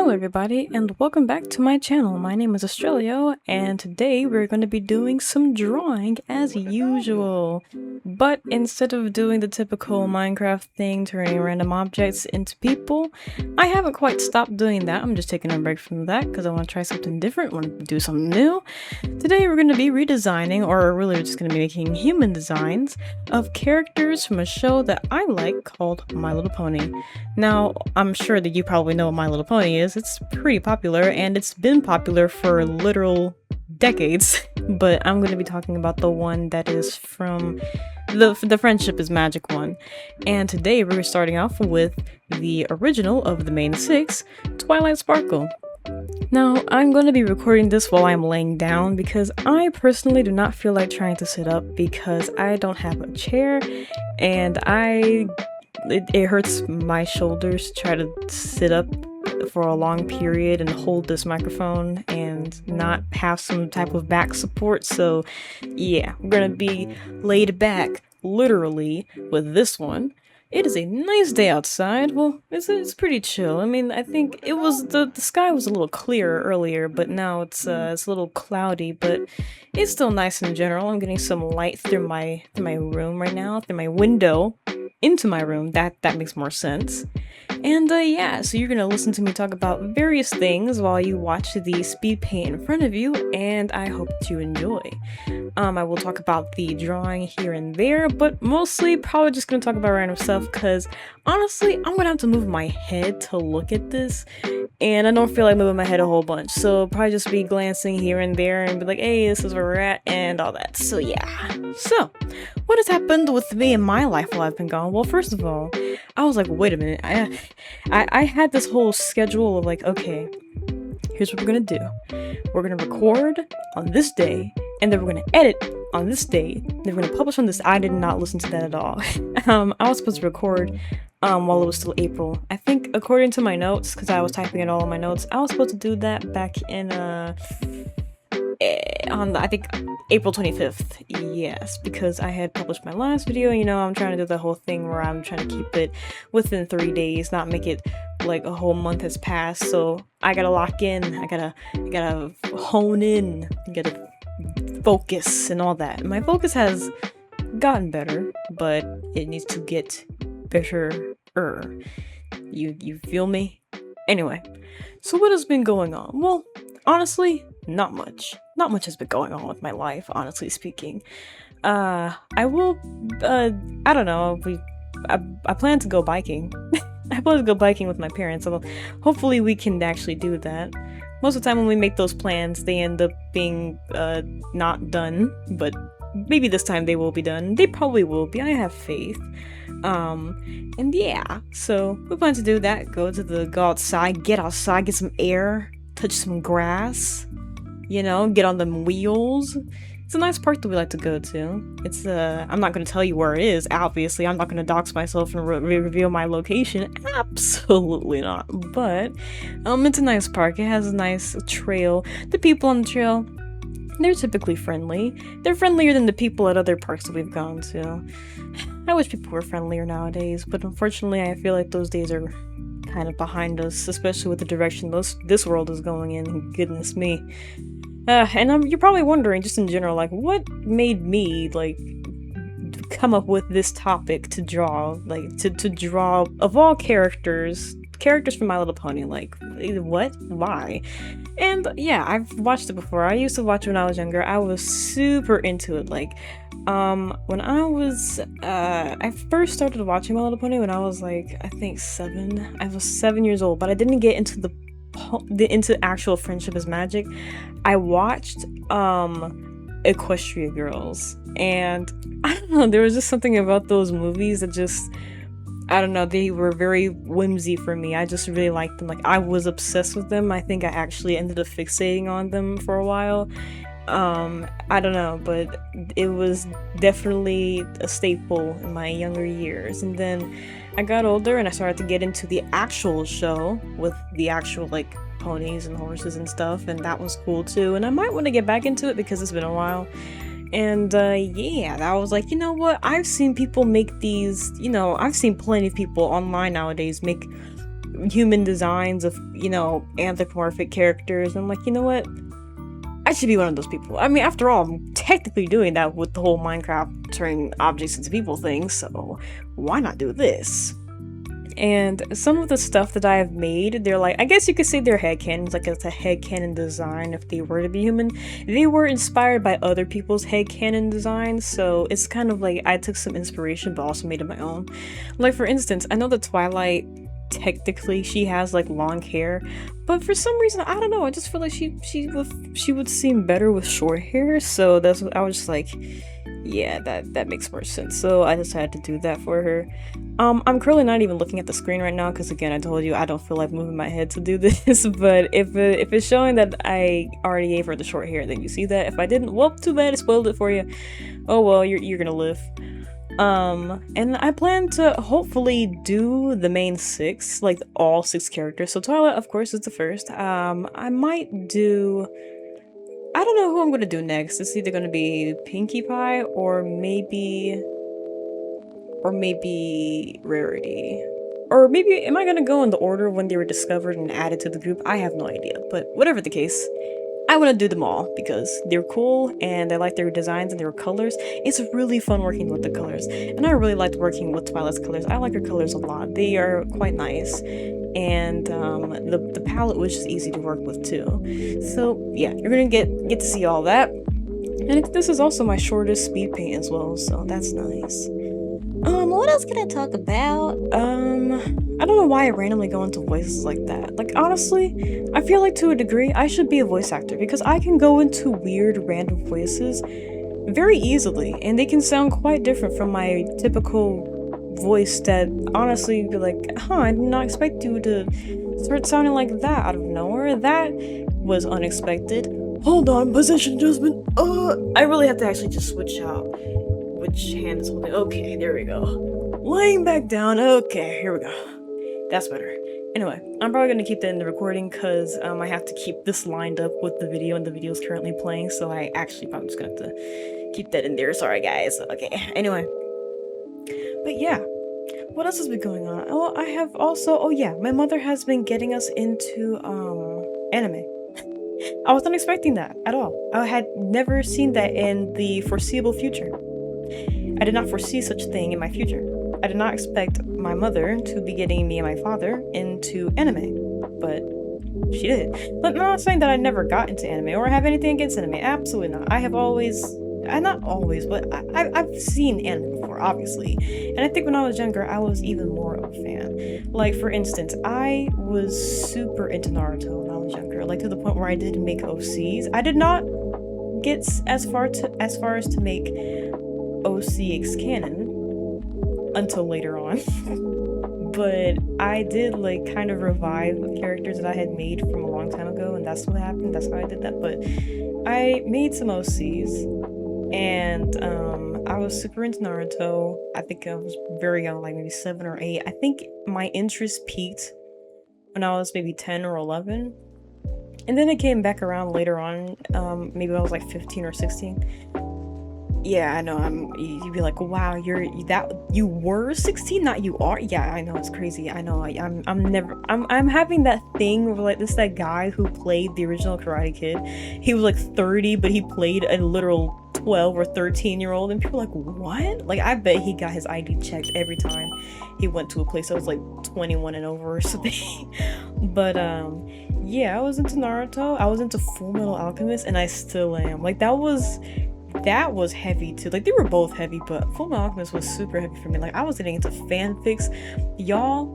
Hello everybody and welcome back to my channel. My name is Australio and today we're going to be doing some drawing as usual. But instead of doing the typical Minecraft thing, turning random objects into people, I haven't quite stopped doing that. I'm just taking a break from that because I want to try something different, want to do something new. Today we're going to be redesigning, or really we're just going to be making human designs of characters from a show that I like called My Little Pony. Now, I'm sure that you probably know what My Little Pony is. It's pretty popular and it's been popular for literal decades, but I'm going to be talking about the one that is from the Friendship is Magic one. And today we're starting off with the original of the main six, Twilight Sparkle. Now, I'm going to be recording this while I'm laying down because I personally do not feel like trying to sit up because I don't have a chair and it hurts my shoulders to try to sit up for a long period and hold this microphone and not have some type of back support. So yeah, we're gonna be laid back literally with this one. It is a nice day outside. Well, it's pretty chill. I mean, I think it was the sky was a little clearer earlier, but now it's a little cloudy, but it's still nice in general. I'm getting some light through my room right now, through my window into my room. That makes more sense. And yeah, so you're gonna listen to me talk about various things while you watch the speed paint in front of you, and I hope that you enjoy. I will talk about the drawing here and there, but mostly probably just gonna talk about random stuff because honestly, I'm gonna have to move my head to look at this, and I don't feel like moving my head a whole bunch, so probably just be glancing here and there and be like, hey, this is where we're at, and all that. So yeah. So, what has happened with me in my life while I've been gone? Well, first of all, I was like, wait a minute, I had this whole schedule of like, okay, here's what we're gonna do. We're gonna record on this day, and then we're gonna edit on this day, then we're gonna publish on this. I did not listen to that at all. I was supposed to record while it was still April. I think according to my notes, because I was typing it all in my notes, I was supposed to do that back in on I think April 25th. Yes, because I had published my last video. You know, I'm trying to do the whole thing where I'm trying to keep it within 3 days, not make it like a whole month has passed. So I gotta lock in, I gotta hone in, I gotta focus and all that. My focus has gotten better, but it needs to get better. You feel me? Anyway, so what has been going on? Well, honestly, not much. Not much has been going on with my life, honestly speaking. I will, I don't know, I plan to go biking. I plan to go biking with my parents, so hopefully we can actually do that. Most of the time when we make those plans, they end up being, not done, but maybe this time they will be done. They probably will be, I have faith. And yeah, so we plan to do that, go outside, get some air, touch some grass, you know, get on them wheels. It's a nice park that we like to go to. It's I'm not going to tell you where it is, obviously. I'm not going to dox myself and reveal my location. Absolutely not. But it's a nice park. It has a nice trail. The people on the trail, they're typically friendly. They're friendlier than the people at other parks that we've gone to. I wish people were friendlier nowadays, but unfortunately I feel like those days are kind of behind us, especially with the direction this world is going in. Goodness me. And you're probably wondering, just in general, like, what made me, like, come up with this topic to draw, like, to draw, of all characters from My Little Pony, like, what? Why? And, yeah, I've watched it before. I used to watch it when I was younger. I was super into it, like, when I was, I first started watching My Little Pony when I was, like, I think 7. I was 7 years old, but I didn't get into into actual Friendship is Magic. I watched Equestria Girls, and I don't know, there was just something about those movies that just, I don't know, they were very whimsy for me. I just really liked them. Like, I was obsessed with them. I think I actually ended up fixating on them for a while. I don't know, but it was definitely a staple in my younger years. And then I got older and I started to get into the actual show with the actual, like, ponies and horses and stuff, and that was cool too. And I might want to get back into it because it's been a while. And yeah, I was like, you know what, I've seen people make these, you know, I've seen plenty of people online nowadays make human designs of, you know, anthropomorphic characters. I'm like, you know what? I should be one of those people. I mean, after all, I'm technically doing that with the whole Minecraft turning objects into people thing, so why not do this? And some of the stuff that I have made, they're like, I guess you could say they're headcanons, like it's a headcanon design if they were to be human. They were inspired by other people's headcanon designs, so it's kind of like I took some inspiration but also made it my own. Like for instance, I know that Twilight, technically she has like long hair, but for some reason, I don't know, I just feel like she would seem better with short hair, so that's what I was just like, yeah, that makes more sense. So I decided to do that for her. I'm currently not even looking at the screen right now because again, I told you I don't feel like moving my head to do this, but if it's showing that I already gave her the short hair, then you see that. If I didn't, well, too bad, I spoiled it for you. Oh well, you're gonna live. And I plan to hopefully do the main 6, like all 6 characters. So Twilight, of course, is the first. I might do, I don't know who I'm gonna do next. It's either gonna be Pinkie Pie or maybe Rarity. Or maybe, am I gonna go in the order when they were discovered and added to the group? I have no idea, but whatever the case, I want to do them all because they're cool and I like their designs and their colors. It's really fun working with the colors, and I really liked working with Twilight's colors. I like her colors a lot. They are quite nice, and the palette was just easy to work with too. So yeah, you're gonna get to see all that. And this is also my shortest speed paint as well, so that's nice. What else can I talk about? I don't know why I randomly go into voices like that. Like, honestly, I feel like to a degree, I should be a voice actor because I can go into weird random voices very easily, and they can sound quite different from my typical voice that honestly be like, I did not expect you to start sounding like that out of nowhere. That was unexpected. Hold on, position adjustment. I really have to actually just switch out which hand is holding. Okay, there we go. Laying back down. Okay, here we go. That's better. Anyway, I'm probably gonna keep that in the recording because I have to keep this lined up with the video, and the video is currently playing, so I actually probably just gonna have to keep that in there. Sorry, guys. Okay, anyway. But yeah, what else has been going on? Oh, I have also, oh yeah, my mother has been getting us into anime. I wasn't expecting that at all. I had never seen that in the foreseeable future. I did not foresee such a thing in my future. I did not expect my mother to be getting me and my father into anime, but she did. But I'm not saying that I never got into anime or have anything against anime. Absolutely not. I have always, not always, but I've seen anime before, obviously. And I think when I was younger, I was even more of a fan. Like, for instance, I was super into Naruto when I was younger, like to the point where I did make OCs. I did not get as far as to make OCX canon until later on. But I did like kind of revive characters that I had made from a long time ago, and that's what happened. That's how I did that. But I made some OCs, and I was super into Naruto. I think I was very young, like maybe 7 or 8. I think my interest peaked when I was maybe 10 or 11, and then it came back around later on. Maybe I was like 15 or 16. Yeah, I know. You'd be like, wow, you were 16, not you are. Yeah, I know, it's crazy. I know. I'm having that thing where like that guy who played the original Karate Kid. He was like 30, but he played a literal 12 or 13-year-old, and people are like, what? Like, I bet he got his ID checked every time he went to a place that was like 21 and over or something. But yeah, I was into Naruto. I was into Full Metal Alchemist, and I still am. Like, that was heavy too. Like, they were both heavy, but Full Metal Alchemist was super heavy for me. Like, I was getting into fanfics. Y'all,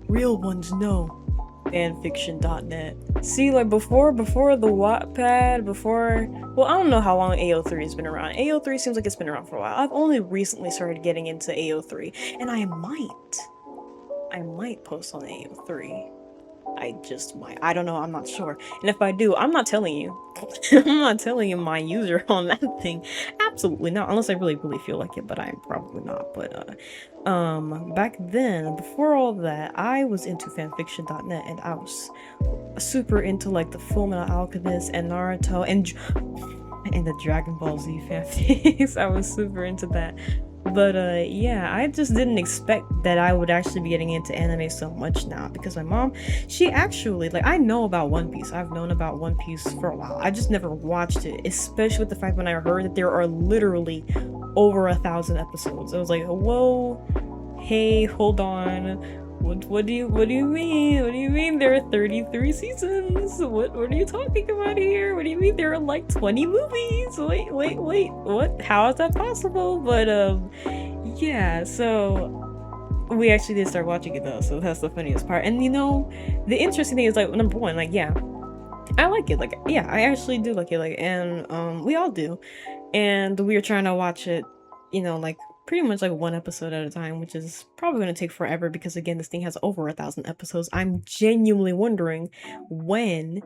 real ones know fanfiction.net. See, like, before the Wattpad, well, I don't know how long AO3 has been around. AO3 seems like it's been around for a while. I've only recently started getting into AO3, and I might post on AO3. I just might. I don't know. I'm not sure. And if I do, I'm not telling you. I'm not telling you my user on that thing. Absolutely not. Unless I really, really feel like it, but I'm probably not. But, back then, before all that, I was into fanfiction.net, and I was super into, like, the Full Metal Alchemist and Naruto and the Dragon Ball Z fanfics. I was super into that. But yeah, I just didn't expect that I would actually be getting into anime so much now, because my mom, she actually, like, I know about One Piece. I've known about One Piece for a while. I just never watched it, especially with the fact when I heard that there are literally over 1,000 episodes. I was like, whoa, hey, hold on. What do you mean? What do you mean there are 33 seasons? What are you talking about here? What do you mean there are like 20 movies? Wait, what? How is that possible? But yeah, so we actually did start watching it though, so that's the funniest part. And you know, the interesting thing is, like, number one, like, yeah, I like it. Like, yeah, I actually do like it. Like, and we all do. And we were trying to watch it, you know, like pretty much like one episode at a time, which is probably going to take forever because, again, this thing has over 1,000 episodes. I'm genuinely wondering when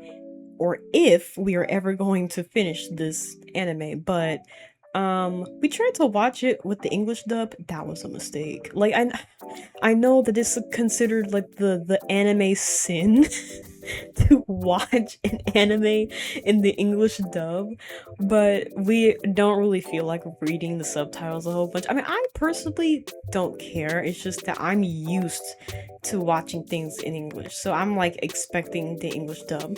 or if we are ever going to finish this anime. But we tried to watch it with the English dub. That was a mistake. Like, I know that it's considered like the anime sin to watch an anime in the English dub, but we don't really feel like reading the subtitles a whole bunch. I mean, I personally don't care. It's just that I'm used to watching things in English, so I'm like expecting the English dub.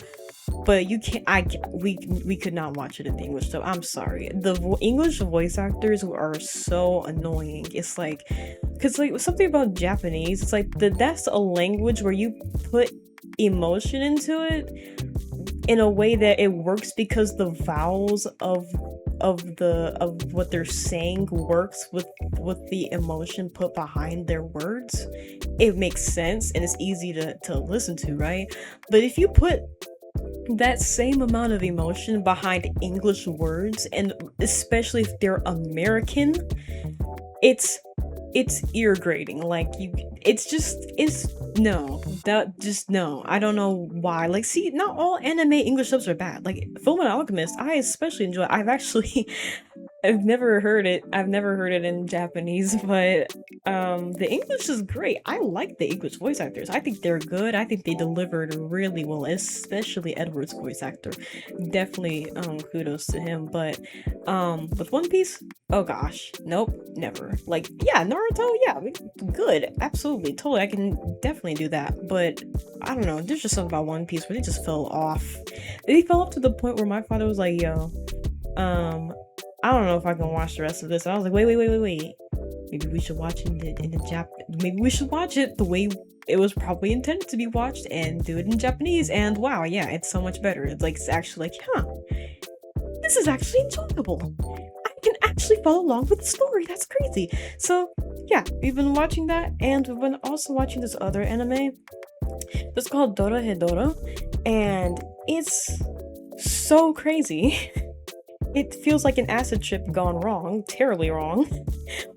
But you can't. We could not watch it in English, so I'm sorry. The English voice actors are so annoying. It's like, cause like something about Japanese. It's like that's a language where you put emotion into it in a way that it works because the vowels of what they're saying works with the emotion put behind their words. It makes sense and it's easy to listen to, right? But if you put that same amount of emotion behind English words, and especially if they're American, it's ear grating. Like, it's no, that just no. I don't know why. Like, see, not all anime English subs are bad. Like, Fullmetal Alchemist, I especially enjoy. I've never heard it. I've never heard it in Japanese, but the English is great. I like the English voice actors. I think they're good. I think they delivered really well, especially Edward's voice actor. Definitely kudos to him. But with One Piece, oh gosh, nope, never. Like, yeah, Naruto, yeah, good, absolutely, totally. I can definitely do that. But I don't know. There's just something about One Piece where they just fell off. They fell off to the point where my father was like, "Yo, I don't know if I can watch the rest of this." And I was like, wait. Maybe we should watch it in the maybe we should watch it the way it was probably intended to be watched and do it in Japanese. And wow, yeah, it's so much better. It's like, it's actually like, huh, this is actually enjoyable. I can actually follow along with the story. That's crazy. So yeah, we've been watching that, and we've been also watching this other anime that's called Dorohedoro, and it's so crazy. It feels like an acid trip gone wrong, terribly wrong,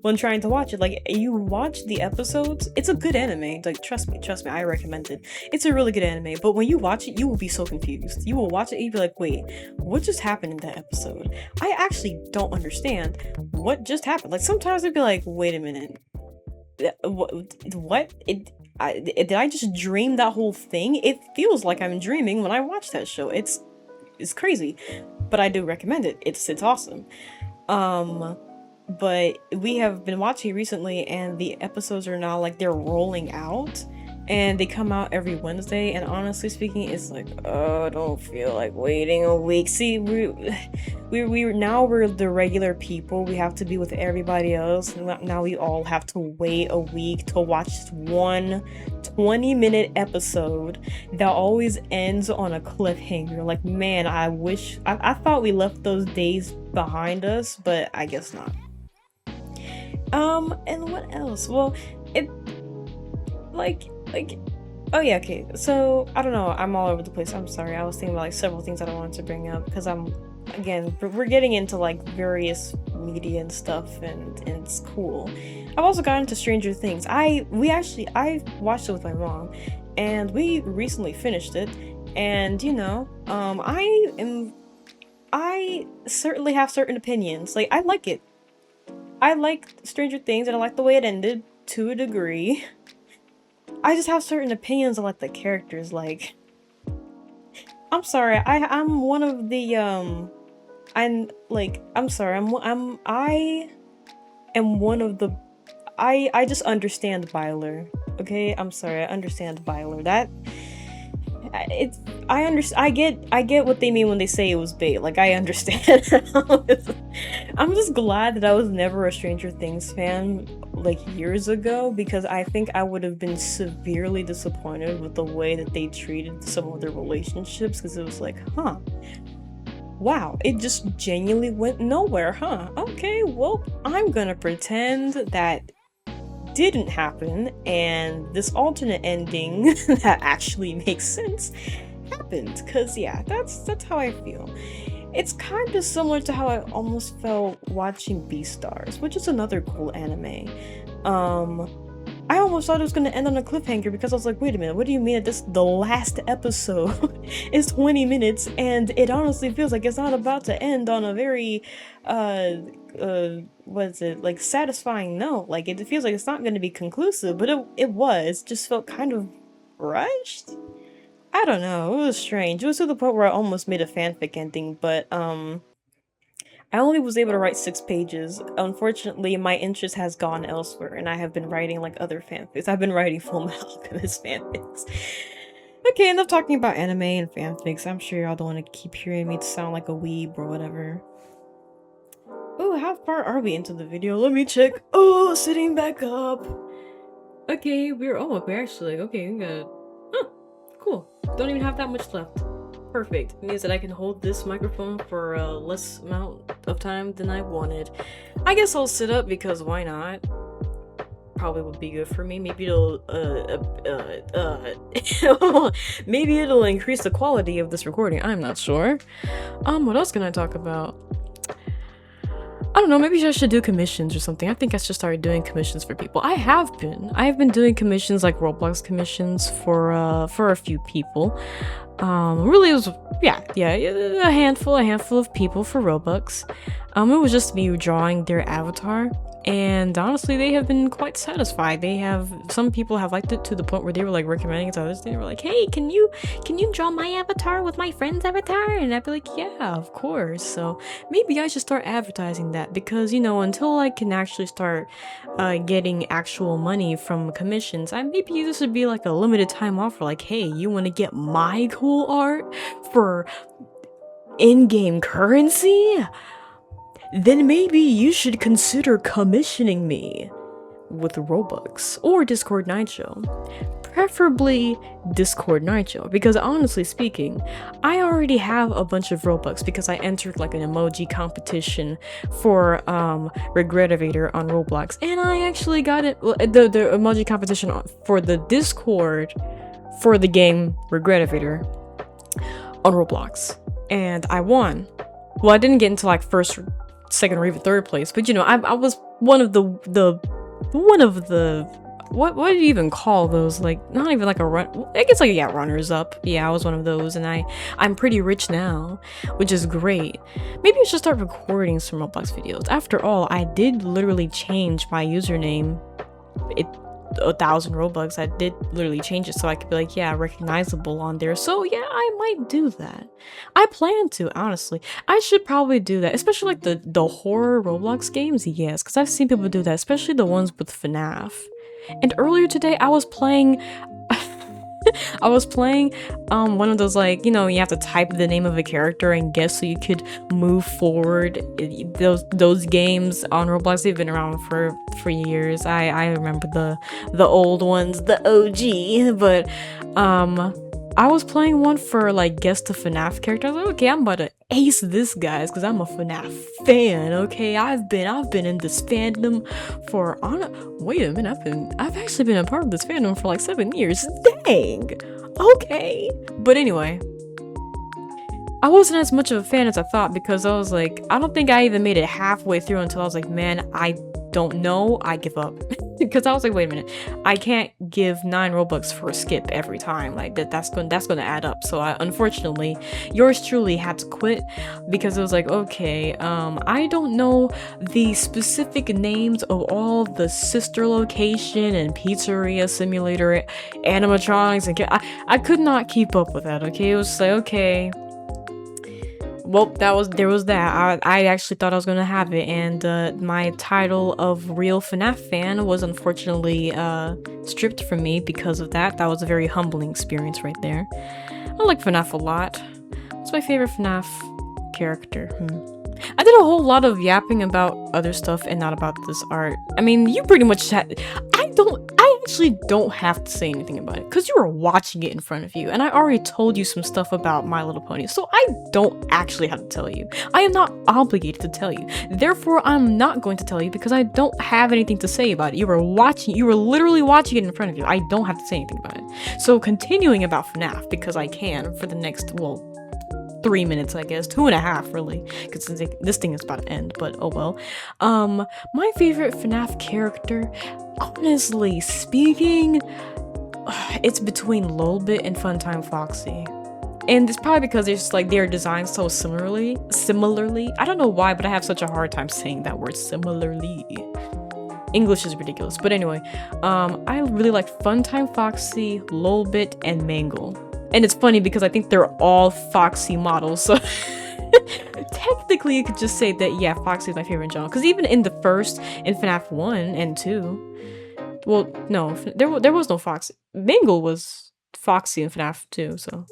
when trying to watch it. Like, you watch the episodes, it's a good anime. Like, trust me, I recommend it. It's a really good anime, but when you watch it, you will be so confused. You will watch it and you'll be like, wait, what just happened in that episode? I actually don't understand what just happened. Like, sometimes I'd be like, wait a minute, what? Did I just dream that whole thing? It feels like I'm dreaming when I watch that show. It's crazy, but I do recommend it. It's awesome. But we have been watching recently, and the episodes are now like they're rolling out, and they come out every Wednesday. And honestly speaking, it's like, oh, I don't feel like waiting a week. See, we're now the regular people. We have to be with everybody else. Now we all have to wait a week to watch one 20-minute episode that always ends on a cliffhanger. Like, man, I thought we left those days behind us, but I guess not. And what else? Well, it like oh yeah, okay, so I don't know, I'm all over the place. I'm sorry, I was thinking about like several things that I wanted to bring up, because we're getting into like various media and stuff, and it's cool. I've also gotten into Stranger Things. I watched it with my mom, and we recently finished it, and you know, I certainly have certain opinions. Like, I like it. I like Stranger Things, and I like the way it ended to a degree. I just have certain opinions on like the characters. Like, I'm sorry, I'm one of the I'm sorry, am one of the I just understand Byler. Okay, I'm sorry, I understand Byler. That it's I get what they mean when they say it was bait. Like, I understand. I'm just glad that I was never a Stranger Things fan like years ago, because I think I would have been severely disappointed with the way that they treated some of their relationships, because it was like, huh, wow, it just genuinely went nowhere, huh? Okay, well, I'm gonna pretend that didn't happen, and this alternate ending that actually makes sense happened. Because yeah, that's how I feel. It's kind of similar to how I almost felt watching Beastars, which is another cool anime. I almost thought it was going to end on a cliffhanger, because I was like, wait a minute, what do you mean that the last episode is 20 minutes, and it honestly feels like it's not about to end on a very, what is it, like, satisfying note. Like, it feels like it's not going to be conclusive, but it was, just felt kind of rushed? I don't know, it was strange. It was to the point where I almost made a fanfic ending, but, I only was able to write 6 pages. Unfortunately, my interest has gone elsewhere, and I have been writing like other fanfics. I've been writing Fullmetal Alchemist fanfics. Okay, enough talking about anime and fanfics. I'm sure y'all don't want to keep hearing me sound like a weeb or whatever. Oh, how far are we into the video? Let me check. Oh, sitting back up. Okay, we're actually, okay, we got, huh, cool. Don't even have that much left. Perfect. It means that I can hold this microphone for a less amount of time than I wanted. I guess I'll sit up, because why not? Probably would be good for me. Maybe it'll maybe it'll increase the quality of this recording. I'm not sure. What else can I talk about? I don't know, maybe I should do commissions or something. I think I should start doing commissions for people. I've been doing commissions, like Roblox commissions, for a few people. Really, it was, yeah, a handful of people for Robux. It was just me drawing their avatar, and honestly, they have been quite satisfied. Some people have liked it to the point where they were like recommending it to others. They were like, hey, can you draw my avatar with my friend's avatar? And I'd be like, yeah, of course. So maybe I should start advertising that, because, you know, until I can actually start getting actual money from commissions, maybe this would be like a limited time offer. Like, hey, you want to get my cool art for in-game currency? Then maybe you should consider commissioning me with Robux or Discord Night Show. Preferably Discord Night Show, because honestly speaking, I already have a bunch of Robux because I entered like an emoji competition for Regretivator on Roblox, and I actually got it, the emoji competition for the Discord for the game Regretivator on Roblox, and I won. Well, I didn't get into like first, second, or even third place, but you know, I was one of the what do you even call those? Like, not even like a run, I guess, like, yeah, runners up. Yeah, I was one of those, and I'm pretty rich now, which is great. Maybe I should start recording some Roblox videos. After all, I did literally change my username. 1,000 Robux. I did literally change it so I could be like, yeah, recognizable on there. So yeah, I might do that. I plan to, honestly. I should probably do that, especially like the horror Roblox games. Yes, because I've seen people do that, especially the ones with FNAF. And earlier today, I was playing one of those, like, you know, you have to type the name of a character and guess so you could move forward. Those games on Roblox, they've been around for years. I remember the old ones, the OG, but I was playing one for like guess the FNAF character. I was like, okay, I'm about to ace this, guys, because I'm a FNAF fan. Okay, I've been in this fandom for wait a minute, I've actually been a part of this fandom for like 7 years. Dang. Okay, but anyway, I wasn't as much of a fan as I thought, because I was like, I don't think I even made it halfway through until I was like, man, I don't know, I give up. Because I was like, wait a minute, I can't give 9 Robux for a skip every time. Like, that's going to add up. So unfortunately, yours truly had to quit, because it was like, okay, I don't know the specific names of all the sister location and pizzeria simulator animatronics, and I could not keep up with that. Okay, it was like, okay, well, there was that. I actually thought I was gonna have it, and my title of real FNAF fan was unfortunately stripped from me because of that. That was a very humbling experience right there. I like FNAF a lot. What's my favorite FNAF character? I did a whole lot of yapping about other stuff and not about this art. I mean, you pretty much had. I actually don't have to say anything about it because you were watching it in front of you, and I already told you some stuff about My Little Pony, so I don't actually have to tell you. I am not obligated to tell you. Therefore, I'm not going to tell you because I don't have anything to say about it. You were literally watching it in front of you. I don't have to say anything about it. So continuing about FNAF, because I can for the next, well, 3 minutes, I guess, 2.5 really, because this thing is about to end, but oh well. My favorite FNAF character, honestly speaking, it's between Lolbit and Funtime Foxy. And it's probably because it's like they're designed so similarly. I don't know why, but I have such a hard time saying that word, similarly. English is ridiculous, but anyway, I really like Funtime Foxy, Lolbit, and Mangle. And it's funny because I think they're all Foxy models, so technically you could just say that, yeah, Foxy is my favorite genre. Because even in the first, in FNAF 1 and 2, well, no, there was no Foxy. Mangle was Foxy in FNAF 2, so.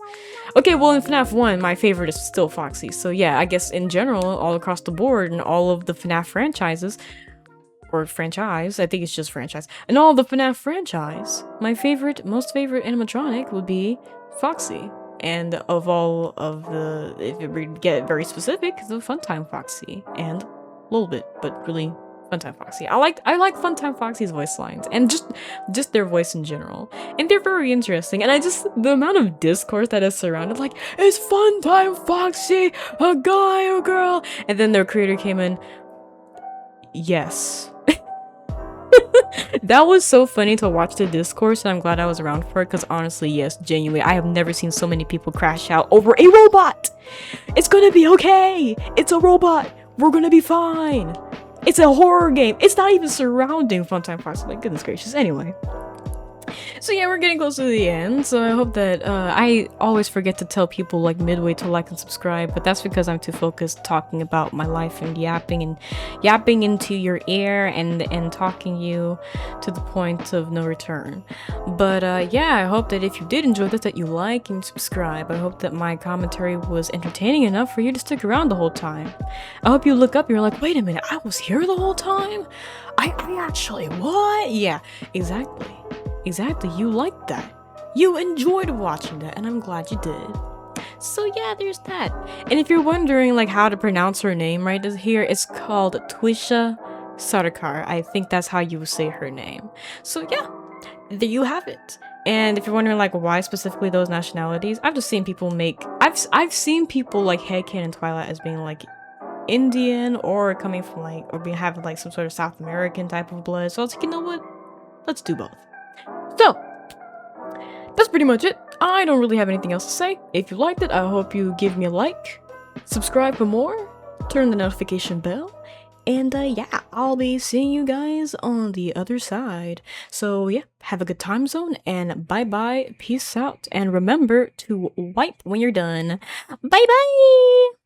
Okay, well, in FNAF 1, my favorite is still Foxy. So yeah, I guess in general, all across the board, in all of the FNAF franchises, or franchise, I think it's just franchise. In all of the FNAF franchise, my most favorite animatronic would be Foxy. And of all of the, if we get very specific, the Funtime Foxy and Lolbit, but really Funtime Foxy. I like Funtime Foxy's voice lines and just their voice in general, and they're very interesting. And the amount of discourse that is surrounded, like, it's Funtime Foxy, a guy or girl, and then their creator came in, yes. That was so funny to watch the discourse, and I'm glad I was around for it, because honestly, yes, genuinely, I have never seen so many people crash out over a robot! It's gonna be okay! It's a robot! We're gonna be fine! It's a horror game! It's not even surrounding Funtime Foxy, like, goodness gracious. Anyway. So yeah, we're getting close to the end, so I hope that, I always forget to tell people, like, midway to like and subscribe, but that's because I'm too focused talking about my life and yapping into your ear and talking you to the point of no return. But, yeah, I hope that if you did enjoy this, that you like and subscribe. I hope that my commentary was entertaining enough for you to stick around the whole time. I hope you look up and you're like, wait a minute, I was here the whole time? I actually, what? Yeah, exactly. Exactly, you liked that. You enjoyed watching that, and I'm glad you did. So yeah, there's that. And if you're wondering like how to pronounce her name right here, it's called Twisha Sarkar. I think that's how you would say her name. So yeah, there you have it. And if you're wondering like why specifically those nationalities, I've just seen people I've seen people like headcanon Twilight as being like Indian or coming from like, or having like some sort of South American type of blood. So I was like, you know what? Let's do both. So, that's pretty much it. I don't really have anything else to say. If you liked it, I hope you give me a like, subscribe for more, turn the notification bell, and yeah, I'll be seeing you guys on the other side. So yeah, have a good time zone, and bye-bye, peace out, and remember to wipe when you're done. Bye-bye!